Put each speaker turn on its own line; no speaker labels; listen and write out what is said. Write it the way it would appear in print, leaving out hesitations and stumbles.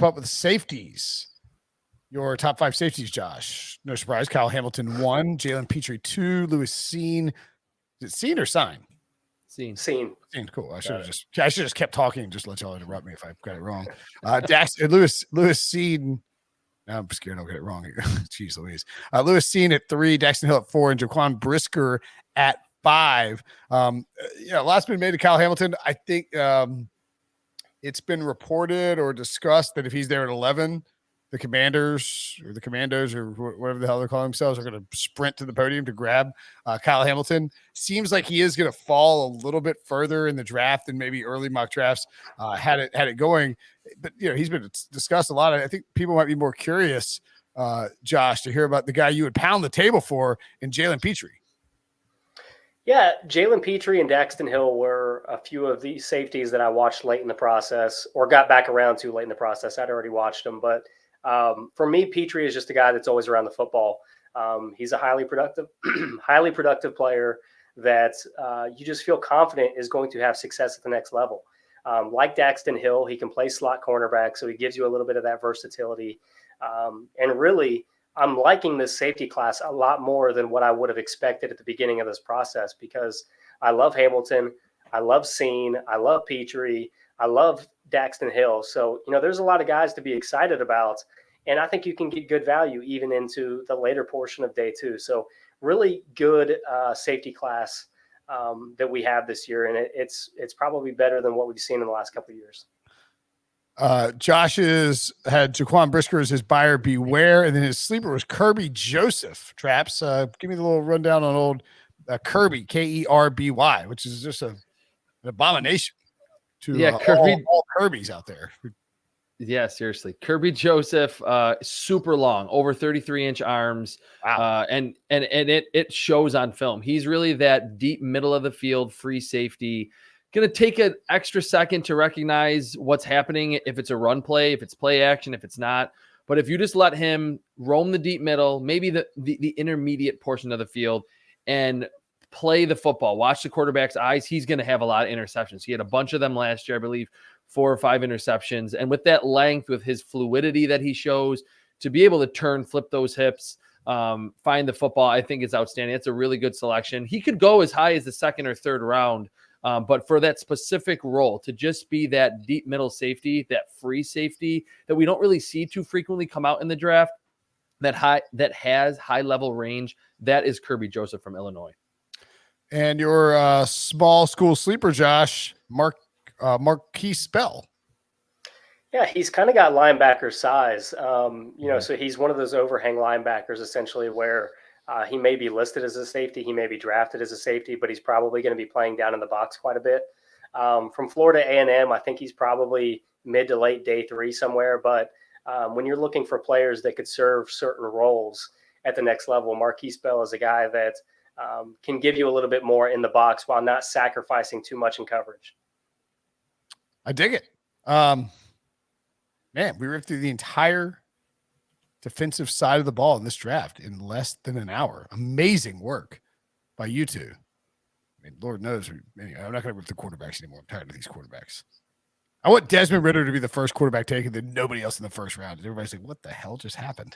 up with safeties. Your top 5 safeties, Josh. No surprise. Kyle Hamilton 1, Jalen Petrie 2, Lewis Cine. Is it Cine or Sign?
Scene.
Cool. I should have just kept talking and just let y'all interrupt me if I got it wrong. Lewis Cine. I'm scared I'll get it wrong here. Jeez Louise. Lewis Cine at 3, Daxton Hill at 4, and Jaquan Brisker at 5. Lots been made to Kyle Hamilton. I think it's been reported or discussed that if he's there at 11, the Commandos or whatever the hell they're calling themselves are going to sprint to the podium to grab Kyle Hamilton. Seems like he is going to fall a little bit further in the draft than maybe early mock drafts had it going. But he's been discussed a lot. I think people might be more curious, Josh, to hear about the guy you would pound the table for in Jalen Petrie.
Yeah, Jalen Petrie and Daxton Hill were a few of the safeties that I watched late in the process or got back around to late in the process. I'd already watched them, but for me, Petrie is just a guy that's always around the football. He's a highly productive player that you just feel confident is going to have success at the next level. Like Daxton Hill, he can play slot cornerback, so he gives you a little bit of that versatility. And really, I'm liking this safety class a lot more than what I would have expected at the beginning of this process because I love Hamilton, I love Scene, I love Petrie, I love Daxton Hill. So, there's a lot of guys to be excited about, and I think you can get good value even into the later portion of day 2. So really good safety class that we have this year, and it's probably better than what we've seen in the last couple of years.
Josh had Jaquan Brisker as his buyer beware, and then his sleeper was Kirby Joseph. Traps, give me the little rundown on old Kirby, Kerby, which is just an abomination to Kirby, all Kirbys out there.
Yeah, seriously. Kirby Joseph, super long, over 33-inch arms. Wow. And it shows on film. He's really that deep middle of the field free safety. Going to take an extra second to recognize what's happening, if it's a run play, if it's play action, if it's not. But if you just let him roam the deep middle, maybe the intermediate portion of the field, and play the football, watch the quarterback's eyes, he's going to have a lot of interceptions. He had a bunch of them last year, I believe, 4 or 5 interceptions. And with that length, with his fluidity that he shows, to be able to turn, flip those hips, find the football, I think is outstanding. It's a really good selection. He could go as high as the 2nd or 3rd round. But for that specific role, to just be that deep middle safety, that free safety that we don't really see too frequently come out in the draft, that has high level range, that is Kirby Joseph from Illinois.
And your small school sleeper, Josh, Marquise Bell.
Yeah, he's kind of got linebacker size. So he's one of those overhang linebackers essentially where he may be listed as a safety. He may be drafted as a safety, but he's probably going to be playing down in the box quite a bit. From Florida A&M, I think he's probably mid to late day 3 somewhere. But when you're looking for players that could serve certain roles at the next level, Marquise Bell is a guy that can give you a little bit more in the box while not sacrificing too much in coverage.
I dig it. Man, we ripped through the entire defensive side of the ball in this draft in less than an hour. Amazing work by you two. I mean, Lord knows, I'm not going to rip the quarterbacks anymore. I'm tired of these quarterbacks. I want Desmond Ridder to be the first quarterback taken, then nobody else in the first round. And everybody's like, what the hell just happened?